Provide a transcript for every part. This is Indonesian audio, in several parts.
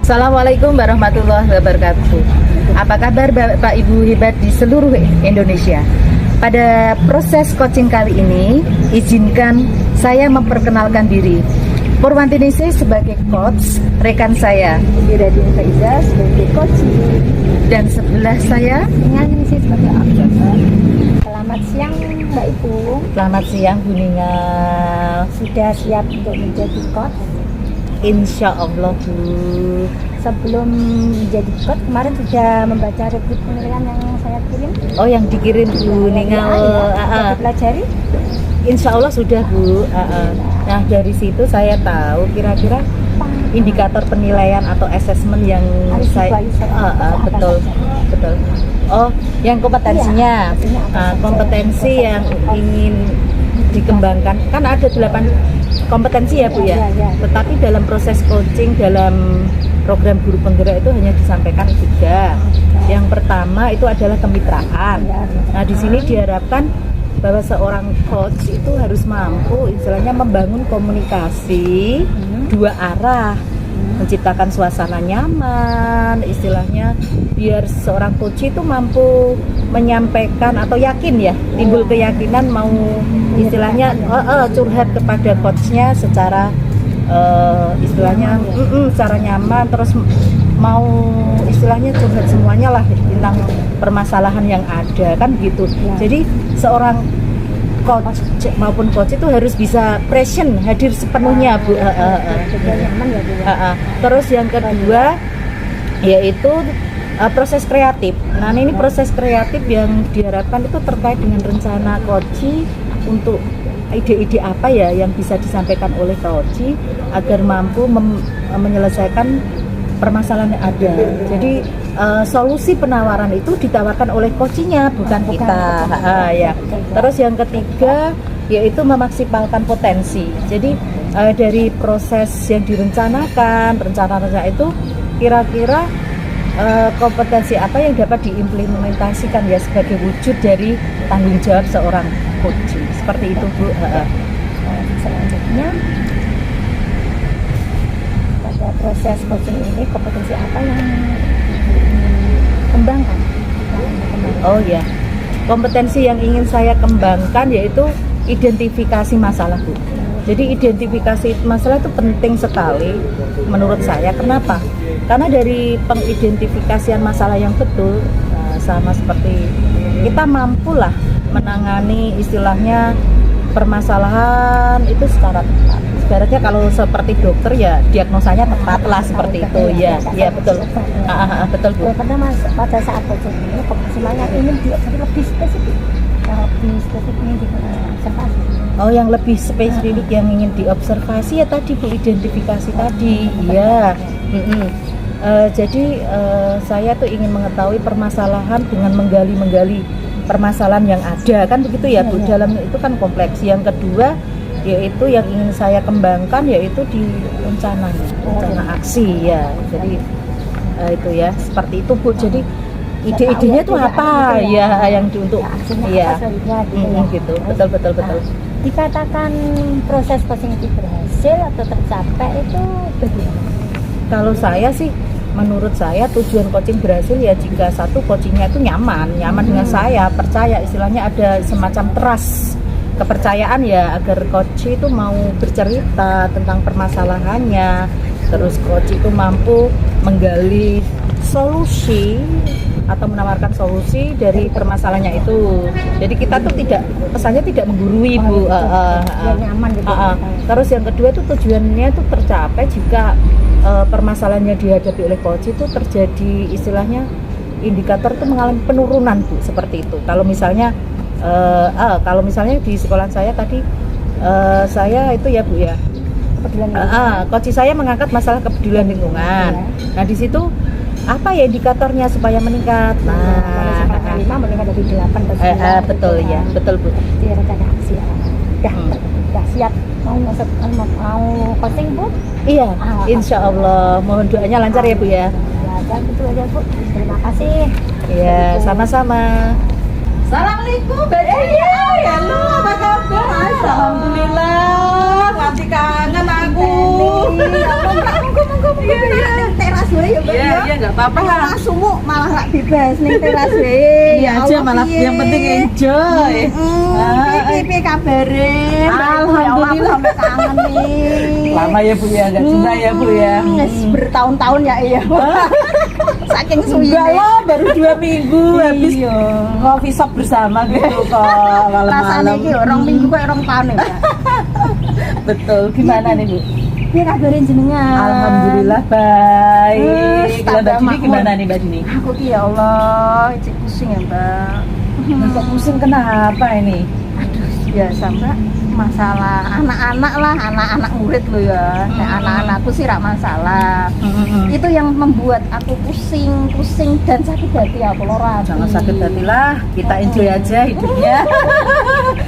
Assalamualaikum warahmatullahi wabarakatuh. Apa kabar Bapak Ibu hebat di seluruh Indonesia? Pada proses coaching kali ini, izinkan saya memperkenalkan diri. Purwantinisi sebagai coach, rekan saya Iradin Faiza sebagai coach, dan sebelah saya Ningalisi sebagai observer. Selamat siang Mbak Ibu. Selamat siang Bu Ningal. Sudah siap untuk menjadi coach? Insya Allah Bu. Sebelum menjadi coach, kemarin sudah membaca review penilaian yang saya kirim. Oh, yang dikirim Bu Ningal. Sudah dipelajari? Insya Allah sudah Bu. Nah, dari situ saya tahu kira-kira indikator penilaian atau assessment yang betul. Oh, yang kompetensinya. Kompetensi yang ingin dikembangkan kan ada 8 kompetensi ya Bu ya. Tetapi dalam proses coaching dalam program guru penggerak itu hanya disampaikan 3. Yang pertama itu adalah kemitraan. Nah, di sini diharapkan bahwa seorang coach itu harus mampu istilahnya membangun komunikasi 2 arah, menciptakan suasana nyaman, istilahnya biar seorang coach itu mampu menyampaikan atau yakin ya, timbul keyakinan mau istilahnya curhat kepada coachnya secara istilahnya secara nyaman, terus mau istilahnya curhat semuanya lah tentang permasalahan yang ada kan gitu. Jadi seorang coach maupun coach itu harus bisa present, hadir sepenuhnya Bu. Terus yang kedua yaitu proses kreatif. Nah, ini proses kreatif yang diharapkan itu terkait dengan rencana coach untuk ide-ide apa ya yang bisa disampaikan oleh coach agar mampu menyelesaikan permasalahan yang ada. Jadi solusi penawaran itu ditawarkan oleh coachnya, bukan kita. Ya. Terus yang ketiga yaitu memaksimalkan potensi. Jadi dari proses yang direncanakan, rencana itu kira-kira kompetensi apa yang dapat diimplementasikan ya sebagai wujud dari tanggung jawab seorang coach. Seperti itu Bu. Selanjutnya pada proses coaching ini kompetensi apa yang kembangkan? Oh ya, kompetensi yang ingin saya kembangkan yaitu identifikasi masalah Bu. Jadi identifikasi masalah itu penting sekali menurut saya. Kenapa? Karena dari pengidentifikasian masalah yang betul, sama seperti kita mampulah menangani istilahnya permasalahan itu secara tepat. Ibaratnya kalau seperti dokter ya diagnosanya tepat lah seperti itu ya. Ya betul. Betul Bu. Karena pada saat coaching ini kompetensinya ingin lebih spesifik. Lebih spesifik ini diobservasi. Oh, yang lebih spesifik yang ingin diobservasi ya tadi Bu, identifikasi tadi. Iya. Jadi saya tuh ingin mengetahui permasalahan dengan menggali permasalahan yang ada kan begitu ya Bu. Dalam itu kan kompleks. Yang kedua yaitu yang ingin saya kembangkan yaitu di rencana aksi ya. Jadi itu ya seperti itu Bu. Jadi ide-idenya itu apa ya yang untuk ya gitu. Betul. Dikatakan proses coaching itu berhasil atau tercapai itu bagaimana? Kalau saya sih, menurut saya tujuan coaching berhasil ya jika satu coachingnya itu nyaman dengan saya, percaya istilahnya ada semacam trust, kepercayaan ya agar coach itu mau bercerita tentang permasalahannya, terus coach itu mampu menggali solusi atau menawarkan solusi dari permasalahannya itu. Jadi kita tuh pesannya tidak menggurui Bu. Nyaman gitu. Terus yang kedua tuh tujuannya tuh tercapai jika permasalahan yang dihadapi oleh coach itu terjadi istilahnya indikator itu mengalami penurunan Bu, seperti itu. Kalau misalnya di sekolah saya tadi saya itu ya Bu ya. Coach saya mengangkat masalah kepedulian lingkungan. Nah, di situ apa ya indikatornya supaya meningkat? Nah, 5 meningkat jadi 8 atau 9. Betul ya, betul Bu. Di rencana aksi. Udah siap mau coaching Bu? Iya, insya Allah. Mohon doanya lancar ya Bu ya. Lancar betul aja Bu. Terima kasih. Iya, sama-sama. Assalamualaikum Mbak Cia. Halo, apa kabar? Alhamdulillah. Nganti kangen aku. Monggo. Iya. Teras Bu. nggak apa-apa. Malah sumuk malah rak bebas ning teras wae. Iya aja malah yang penting enjoy. Piye kabare? Alhamdulillah. Aku sampai kangen nih. Lama ya Bu ya, nggak jumpa ya Bu ya. Wis bertahun-tahun ya iya. Saking suwi. Enggak lah, baru 2 minggu habis Iya. coffee shop bersama gitu kok Rasane malam-malam. iki orang minggu kok orang tahun ya. Betul. Gimana nih Bu? Piye kabare jenengan? Alhamdulillah baik. Wes, Kalau Mbak tambah Dini makmur. gimana nih Mbak Dini? Aku ki ya Allah, cek pusing ya, Mbak. Kok pusing kenapa ini? Aduh, biasa Mbak. Masalah anak-anak lah, anak-anak murid lo ya. Nah, anak-anakku sih rak masalah. Itu yang membuat aku pusing dan sakit hati aku Lora. Jangan sakit hati lah, kita enjoy aja hidupnya.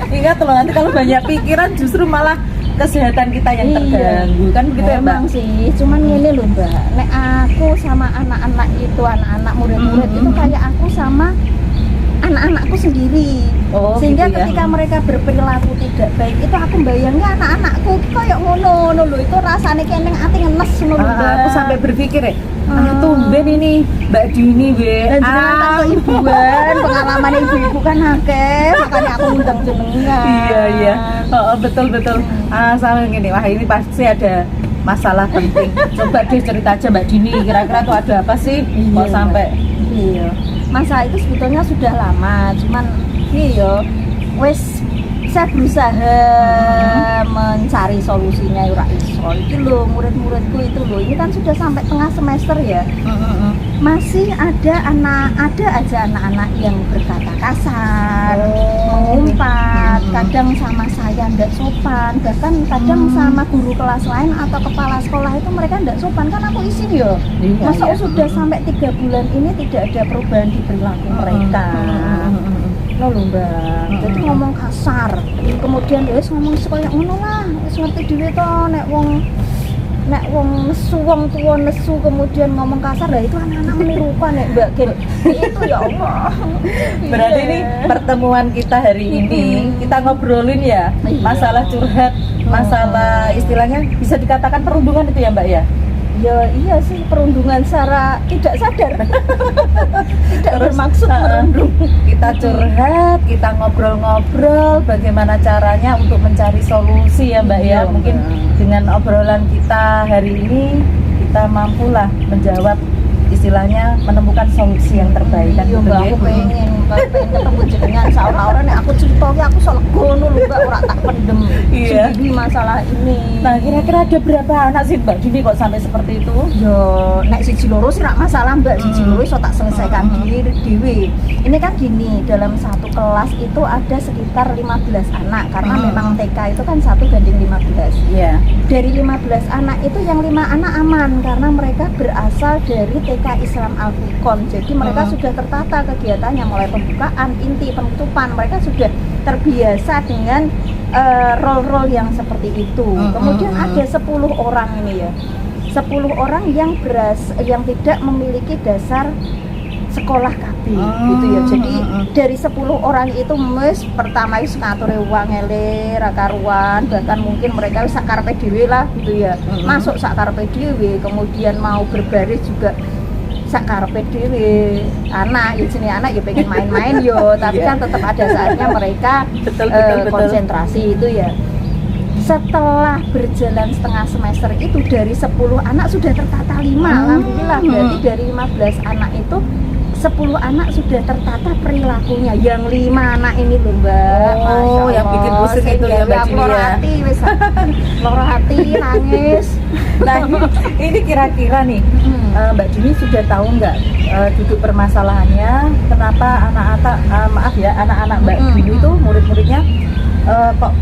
Ingat loh, nanti kalau banyak pikiran justru malah kesehatan kita yang Iya. terganggu kan gitu ya Mbak? Memang sih, cuman ini loh Mbak. Nek aku sama anak-anak itu, anak-anak murid-murid itu kayak aku sama anak-anakku sendiri. Oh, Sehingga gitu ya. ketika mereka berperilaku tidak baik itu aku bayangnya anak-anakku kayak ngono lho, itu rasanya kayak neng ati ngenes ngono lho, Mbak. Aku sampai berpikir ya, tumben ini Mbak Dini be. Dan jenengan kan keibuan, pengalaman ibu-ibu kan akeh, makanya aku undang jenengan. Iya. Oh, betul. Sama gini, wah ini pasti ada masalah penting. Coba deh cerita aja Mbak Dini, kira-kira tuh ada apa sih? Kok Iya, sampai Iya. Masa itu sebetulnya sudah lama, cuman iya wes saya berusaha mencari solusinya ora iso. Iki lho murid-muridku itu lho, ini kan sudah sampai tengah semester ya. Masih ada aja anak-anak yang berkata kasar, mengumpat, kadang sama saya ndak sopan, bahkan kadang sama guru kelas lain atau kepala sekolah itu mereka ndak sopan kan aku izin ya. Iya, Masa iya. sudah sampai 3 bulan ini tidak ada perubahan di perilaku mereka. Loh Mbak, jadi ngomong kasar, kemudian ya wis ngomong sekolah ngono lah, wis ngerti dhewe to nek wong nesu wong tua nesu kemudian ngomong kasar, lah itu anak-anak menirukan ya Mbak Gen. Itu ya Allah. Berarti Iya. ini pertemuan kita hari ini kita ngobrolin ya Iya. masalah curhat, masalah istilahnya bisa dikatakan perundungan itu ya Mbak ya. Ya iya sih, perundungan secara tidak sadar. Tidak bermaksud merundung. Kita curhat, kita ngobrol-ngobrol bagaimana caranya untuk mencari solusi ya Mbak ya. Iya, Mungkin Mbak. dengan obrolan kita hari ini kita mampulah menjawab istilahnya menemukan solusi yang terbaik kan Iya gitu Mbak, ya. aku pengen ketemu jenengan saura-ora nek aku cerita ki aku sok gono lho Mbak, ora tak pendem. Iya. Sendiri masalah ini. Nah kira-kira ada berapa anak sih Mbak Dini kok sampai seperti itu? Yo, nek siji loro sih rak masalah Mbak, siji loro iso tak selesaikan dhewe. Ini kan gini, dalam satu kelas itu ada sekitar 15 anak karena memang TK itu kan 1:15. Iya. Dari 15 anak itu yang 5 anak aman karena mereka berasal dari TK Islam Al-Furqon. Jadi mereka sudah tertata kegiatannya mulai pembukaan, inti, penutupan. Mereka sudah terbiasa dengan role-role yang seperti itu. Kemudian ada 10 orang ini ya. 10 orang yang tidak memiliki dasar sekolah KB gitu ya. Jadi dari 10 orang itu pertama wis ngature uang ele ra karuan, bahkan mungkin mereka wis sak karepe dhewe lah gitu ya. Masuk sak karepe dhewe, kemudian mau berbaris juga sak karepe dhewe. Anak ya jenenge anak ya pengen main-main yo, tapi Iya. kan tetap ada saatnya mereka Betul. konsentrasi itu ya. Setelah berjalan setengah semester itu dari 10 anak sudah tertata 5, alhamdulillah. Berarti dari 15 anak itu 10 anak sudah tertata perilakunya. Yang 5 anak ini loh Mbak. Oh, Masya yang bikin Allah, pusing itu ya, Mbak Dini loro ya. hati wis. Loro hati nangis. Nah ini kira-kira nih Mbak Dini sudah tahu nggak duduk permasalahannya kenapa anak-anak Mbak Dini itu murid-muridnya kok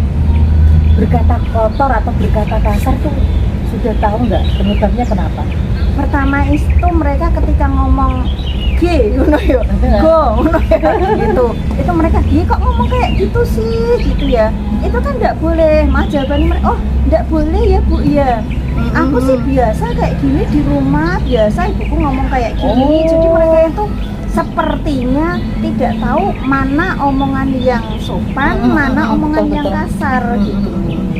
berkata kotor atau berkata kasar tuh sudah tahu nggak penyebabnya kenapa? Pertama itu mereka ketika ngomong G, ngono yo, go, ngono ya, gitu. Itu mereka kok ngomong kayak gitu sih, gitu ya. Itu kan nggak boleh. Mas jawabannya mereka, oh nggak boleh ya Bu, ya. Aku sih biasa kayak gini di rumah, biasa ibuku ngomong kayak gini. Jadi mereka itu sepertinya tidak tahu mana omongan yang sopan, mana omongan yang kasar gitu.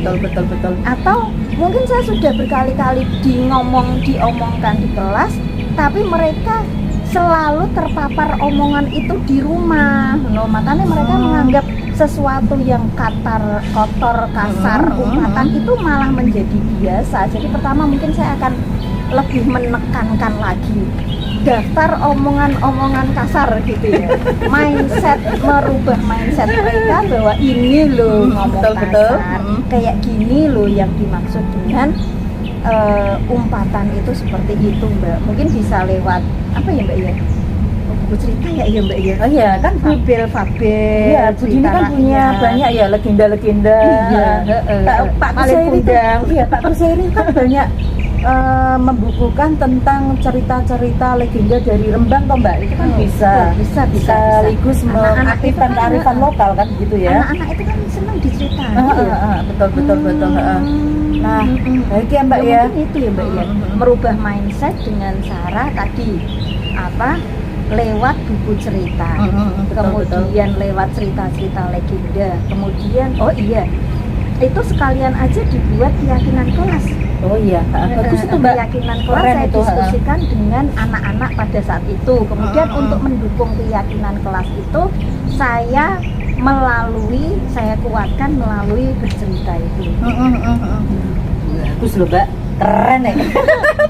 Betul. Atau mungkin saya sudah berkali-kali diomongkan di kelas, tapi mereka selalu terpapar omongan itu di rumah, no, makanya mereka menganggap sesuatu yang kotor, kasar, umpatan itu malah menjadi biasa. Jadi pertama mungkin saya akan lebih menekankan lagi daftar omongan-omongan kasar gitu ya. Mindset, merubah mindset mereka bahwa ini loh ngomong kasar, kayak gini loh yang dimaksud dengan umpatan itu seperti itu, Mbak. Mungkin bisa lewat apa ya, Mbak ya? Buku cerita ya, iya Mbak ya. Oh iya kan Fabel. Iya, Bu Dini kan punya banyak ya legenda-legenda. Iya, Pak Malin Kusairi Kundang. iya Pak Kusairi kan banyak membukukan tentang cerita-cerita legenda dari Rembang toh Mbak. Itu kan bisa sekaligus mengaktifkan kan, kearifan lokal kan gitu ya. Anak-anak itu kan senang diceritain. Betul. Nah, baik ya Mbak ya. Mungkin itu ya Mbak ya. Merubah mindset dengan cara tadi apa? Lewat buku cerita. Kemudian lewat cerita-cerita legenda. Kemudian itu sekalian aja dibuat keyakinan kelas. Oh iya, bagus itu Mbak. Keyakinan kelas saya diskusikan dengan anak-anak pada saat itu. Kemudian untuk mendukung keyakinan kelas itu saya kuatkan melalui bercerita itu. Bagus loh Mbak, keren ya.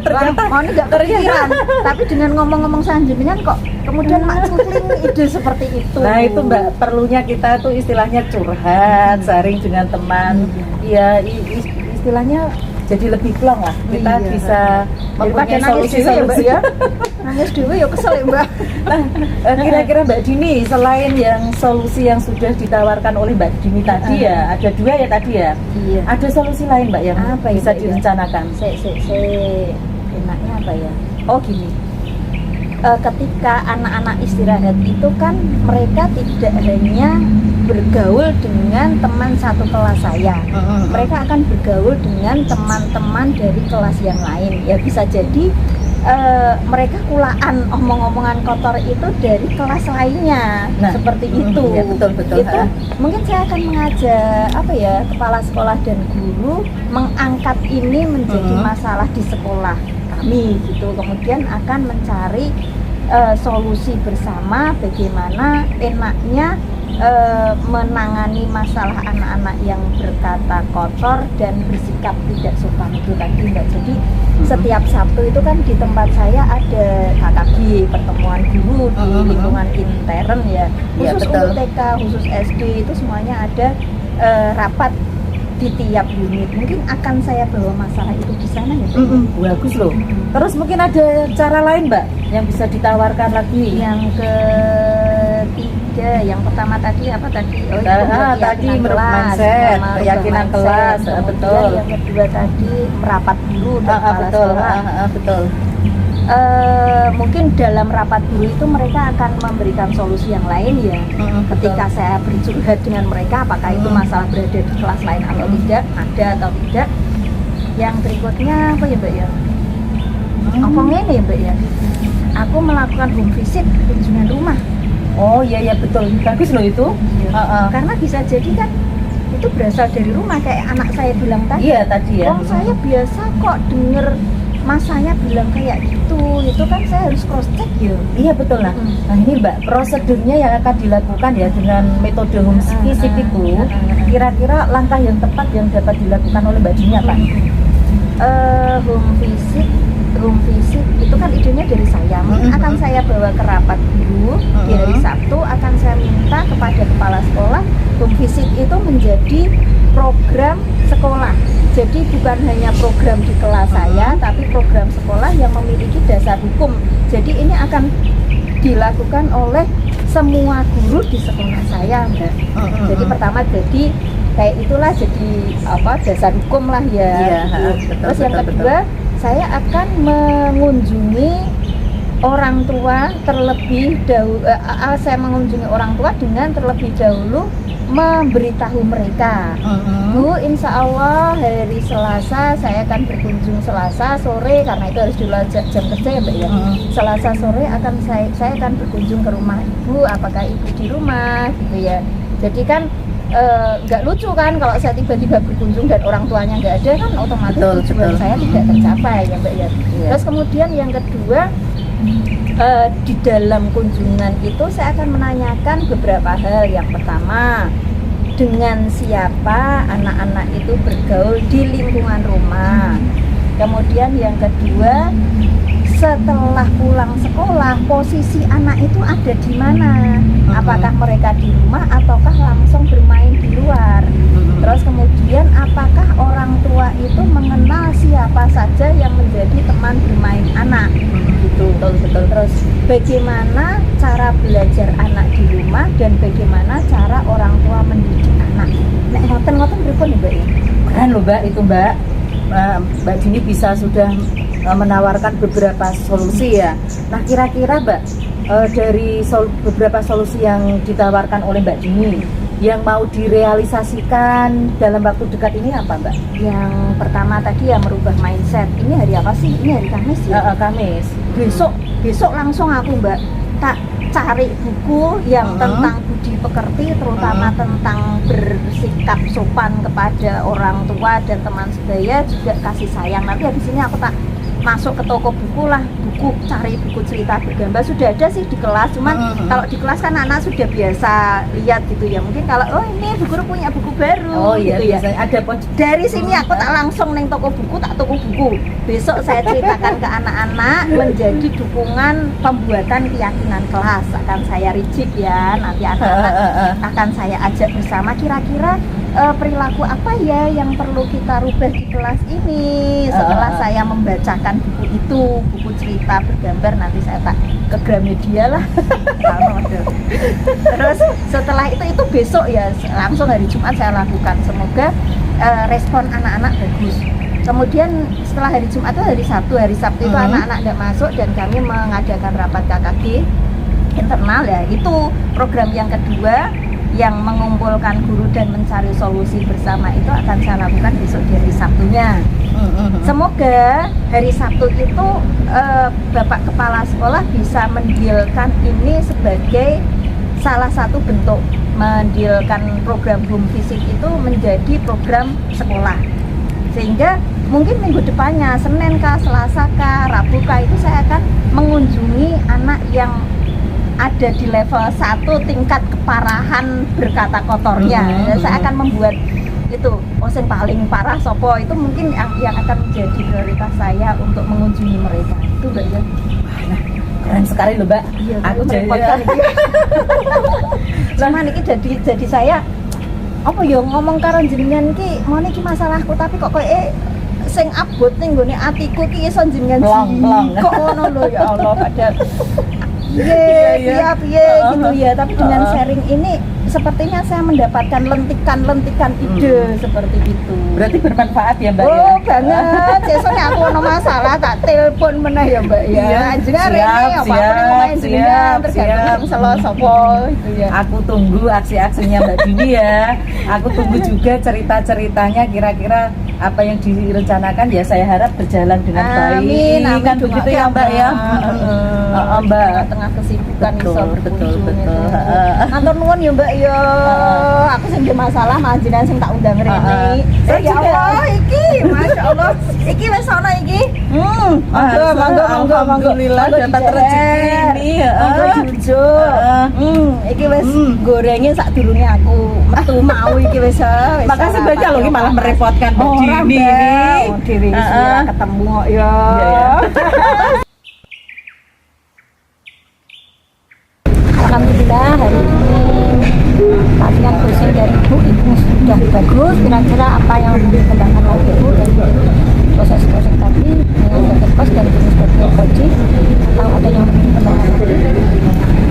Ternyata ini nggak kepikiran, tapi dengan ngomong-ngomong sanjungan kok kemudian mak cungkling ide seperti itu. Nah itu Mbak, perlunya kita tuh istilahnya curhat, sharing dengan teman. Iya, istilahnya jadi lebih plong lah. Kita bisa mempunyai solusi-solusi ya. Nangis dulu ya kesel ya Mbak. Nah, kira-kira Mbak Dini selain yang solusi yang sudah ditawarkan oleh Mbak Dini tadi ya, ada 2 ya tadi ya. Iya. Ada solusi lain Mbak yang apa bisa ya, direncanakan? Enaknya apa ya? Oh gini. Ketika anak-anak istirahat itu kan mereka tidak hanya bergaul dengan teman satu kelas saya, mereka akan bergaul dengan teman-teman dari kelas yang lain. Ya bisa jadi mereka kulaan omong-omongan kotor itu dari kelas lainnya, seperti itu. Ya, betul. Itu mungkin saya akan mengajak kepala sekolah dan guru mengangkat ini menjadi masalah di sekolah kami gitu. Kemudian akan mencari solusi bersama bagaimana enaknya menangani masalah anak-anak yang berkata kotor dan bersikap tidak sopan itu tadi Mbak. Jadi setiap Sabtu itu kan di tempat saya ada KKG, pertemuan guru di lingkungan intern ya, khusus untuk TK, khusus SD itu semuanya ada rapat di tiap unit. Mungkin akan saya bawa masalah itu di sana ya. Bagus loh. Terus mungkin ada cara lain Mbak yang bisa ditawarkan lagi? Yang ketiga, yang pertama tadi apa tadi? Tadi mindset, keyakinan kelas, betul. Yang kedua tadi merapat guru dan kepala sekolah. Betul. Mungkin dalam rapat guru itu mereka akan memberikan solusi yang lain ya. Ketika saya bercurhat dengan mereka, apakah itu masalah berada di kelas lain atau tidak, ada atau tidak. Yang berikutnya apa ya Mbak ya? Ngomongnya ini ya Mbak ya. Aku melakukan home visit, kunjungan rumah. Oh iya betul, bagus loh itu. Karena bisa jadi kan itu berasal dari rumah, kayak anak saya bilang tadi. Iya tadi ya. Saya biasa kok denger mas saya bilang kayak gitu, itu kan saya harus cross check ya. Iya betul lah. Nah ini Mbak, prosedurnya yang akan dilakukan ya dengan metode home visit itu, kira-kira langkah yang tepat yang dapat dilakukan oleh Mbak Dini apa? Home visit itu kan idenya dari saya. Mungkin akan saya bawa ke rapat guru di hari Sabtu, akan saya minta kepada kepala sekolah home visit itu menjadi program sekolah. Jadi bukan hanya program di kelas saya, tapi program sekolah yang memiliki dasar hukum. Jadi ini akan dilakukan oleh semua guru di sekolah saya, Mbak. Jadi pertama jadi kayak itulah jadi dasar hukum lah ya. Terus yang kedua saya akan mengunjungi orang tua terlebih dahulu. Saya mengunjungi orang tua dengan terlebih dahulu memberitahu mereka, Bu, insya Allah hari Selasa saya akan berkunjung Selasa sore, karena itu harus di luar jam kerja ya Mbak ya. Selasa sore akan saya akan berkunjung ke rumah ibu, apakah ibu di rumah gitu ya. Jadi kan nggak lucu kan kalau saya tiba-tiba berkunjung dan orang tuanya nggak ada kan otomatis Betul, tujuan betul. saya tidak tercapai ya Mbak ya. Iya. Terus kemudian yang kedua di dalam kunjungan itu saya akan menanyakan beberapa hal. Yang pertama, dengan siapa anak-anak itu bergaul di lingkungan rumah. Kemudian yang kedua, setelah pulang sekolah posisi anak itu ada di mana? Apakah mereka di rumah ataukah langsung bermain di luar? Terus kemudian apakah orang tua itu mengenal siapa saja yang menjadi teman bermain anak? Gitu. Betul. Terus bagaimana cara belajar anak di rumah dan bagaimana cara orang tua mendidik anak? Nek ngoten-ngoten pripun ya, Mbak ya? Keren loh Mbak itu Mbak. Mbak Dini bisa sudah menawarkan beberapa solusi ya. Nah kira-kira Mbak dari beberapa solusi yang ditawarkan oleh Mbak Dini yang mau direalisasikan dalam waktu dekat ini apa Mbak? Yang pertama tadi ya merubah mindset. Ini hari apa sih? Ini hari Kamis ya? Kamis. Besok langsung aku Mbak tak cari buku yang tentang budi pekerti, terutama tentang bersikap sopan kepada orang tua dan teman sebaya, juga kasih sayang. Nanti habis ini aku tak masuk ke toko buku lah, cari buku cerita bergambar. Sudah ada sih di kelas, cuman kalau di kelas kan anak sudah biasa lihat gitu ya. Mungkin kalau ini Bu Guru punya buku baru. Oh iya, gitu ya. biasanya ada Dari sini aku tak langsung neng toko buku, tak toko buku. Besok saya ceritakan ke anak-anak menjadi dukungan pembuatan keyakinan kelas. Akan saya reject ya, nanti anak-anak akan saya ajak bersama kira-kira perilaku apa ya yang perlu kita rubah di kelas ini. Setelah saya membacakan buku itu, buku cerita bergambar, nanti saya tak ke Gramedia lah. Terus setelah itu besok ya langsung hari Jumat saya lakukan. Semoga respon anak-anak bagus. Kemudian setelah hari Jumat itu hari Sabtu itu anak-anak tidak masuk dan kami mengadakan rapat KKG internal ya. Itu program yang kedua yang mengumpulkan guru dan mencari solusi bersama, itu akan saya lakukan besok di hari Sabtunya. Semoga hari Sabtu itu Bapak Kepala Sekolah bisa mendilkan ini sebagai salah satu bentuk mendilkan program home visit itu menjadi program sekolah, sehingga mungkin minggu depannya Senin kah, Selasa kah, Rabu kah itu saya akan mengunjungi anak yang ada di level 1 tingkat keparahan berkata kotornya. Saya akan membuat itu yang paling parah sopo itu mungkin yang akan menjadi prioritas saya untuk mengunjungi mereka. Itu Mbak ya. Nah, keren sekali loh Mbak. Iya, aku merepotkan iki. Cuman iki jadi saya apa ya ngomong karo jenengan iki mau niki masalahku tapi kok sing abot ning nggone atiku ki iso jenengan Plong. kok ngono lho ya Allah. Padahal piye gitu ya, tapi dengan sharing ini sepertinya saya mendapatkan lentikan-lentikan ide seperti itu. Berarti bermanfaat ya Mbak Oh ya? banget, biasanya aku ono masalah tak telepon meneh ya Mbak ya. Iya, Jenengan siap, rene apa siap, ngomongin jenengan siap. tergantung selo sapa gitu ya. Aku tunggu aksi-aksinya Mbak Dini ya. Aku tunggu juga cerita-ceritanya kira-kira apa yang direncanakan ya saya harap berjalan dengan baik. Amin, Kan begitu ya Mbak ya. Mbak. Tengah kesibukan Betul, iso betul. Matur nuwun ya Mbak ya. Aku sing ada masalah manjinan sing tak undang rene. Ya Allah iki, Masya Allah. Iki wis ana iki. Monggo. Alhamdulillah dapat rezeki ini. Monggo jujur. Iki wis gorengnya sadurunge aku metu mau iki wis. Makasih banyak loh, ini malah merepotkan Mbak Dini ini. Dewi ketemu kok ya. Alhamdulillah hari ini latihan coaching dari Ibu sudah bagus. Kira-kira apa yang dikembangkan oleh Ibu dari proses coaching tadi dengan data coach dan jenis coaching atau ada yang dikembangkan lagi?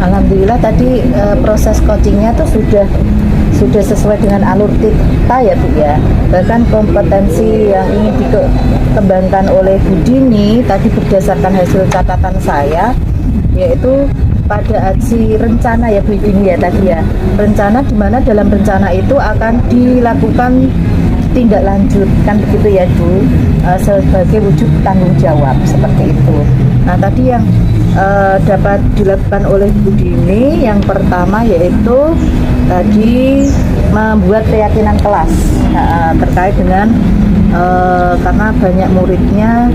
Alhamdulillah tadi proses coachingnya tuh sudah sesuai dengan alur kita ya Bu ya. Bahkan kompetensi yang ingin dikembangkan oleh Bu Dini tadi berdasarkan hasil catatan saya, yaitu pada aksi rencana ya Bu Dini ya tadi ya. Rencana di mana dalam rencana itu akan dilakukan tindak lanjut kan begitu ya Bu, sebagai wujud tanggung jawab seperti itu. Nah tadi yang dapat dilakukan oleh Bu Dini yang pertama yaitu tadi membuat keyakinan kelas terkait dengan karena banyak muridnya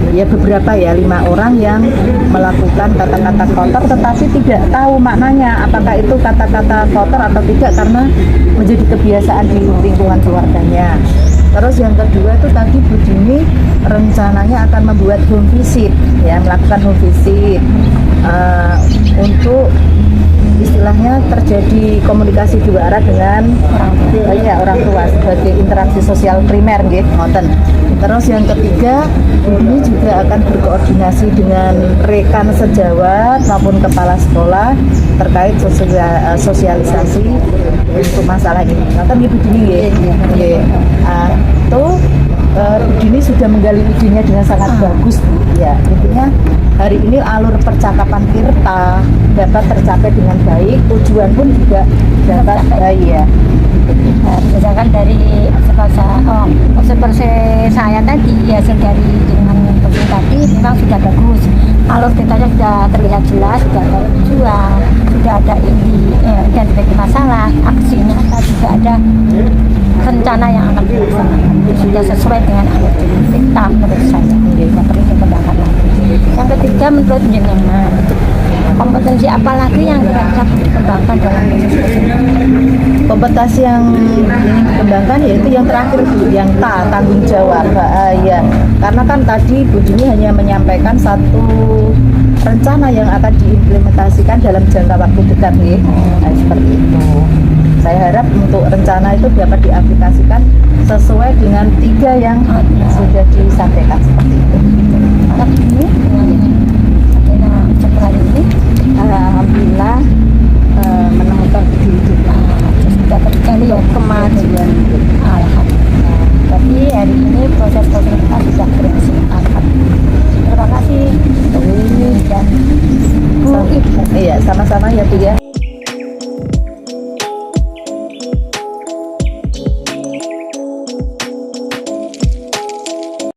ya beberapa ya 5 orang yang melakukan kata-kata kotor tetapi tidak tahu maknanya apakah itu kata-kata kotor atau tidak karena menjadi kebiasaan di lingkungan keluarganya. Terus yang kedua itu tadi Bu Dini rencananya akan membuat home visit ya, melakukan home visit untuk istilahnya terjadi komunikasi dua arah dengan orang tua sebagai interaksi sosial primer gitu, ngoten. Terus yang ketiga, ini juga akan berkoordinasi dengan rekan sejawat maupun kepala sekolah terkait sosialisasi untuk masalah ini. Ngoten Bu Dini nggih. Itu Bu Dini sudah menggali idenya dengan sangat bagus ya. Intinya hari ini alur percakapan Tirta dapat tercapai dengan baik, tujuan pun juga dapat baik ya. Misalkan dari observasi saya tadi hasil dari dengan Bukti tadi memang sudah bagus. Alur Tirtanya sudah terlihat jelas, sudah ada tujuan, sudah ada identifikasi masalah, aksinya juga ada rencana yang akan dilaksanakan, sudah sesuai dengan alur Tirta menurut saya. Tidak perlu dikembangkan lagi. Yang ketiga menurut jenengan kompetensi apa lagi yang kira-kira dikembangkan dalam proses ini? Kompetensi yang ingin dikembangkan yaitu yang terakhir Bu, yang tanggung jawab. Ya, karena kan tadi Bu Dini hanya menyampaikan satu rencana yang akan diimplementasikan dalam jangka waktu dekat nih. Nah, seperti itu. Saya harap untuk rencana itu dapat diaplikasikan sesuai dengan 3 yang sudah disampaikan seperti itu. Ini setelah ini Alhamdulillah menemukan kehidupan, sudah terjadi ya kemajuan. Alhamdulillah. Tapi hari ini proses kita sudah berhasil. Alhamdulillah. Terima kasih untuk ini dan Bu Ibu. Iya, sama-sama ya Bu ya.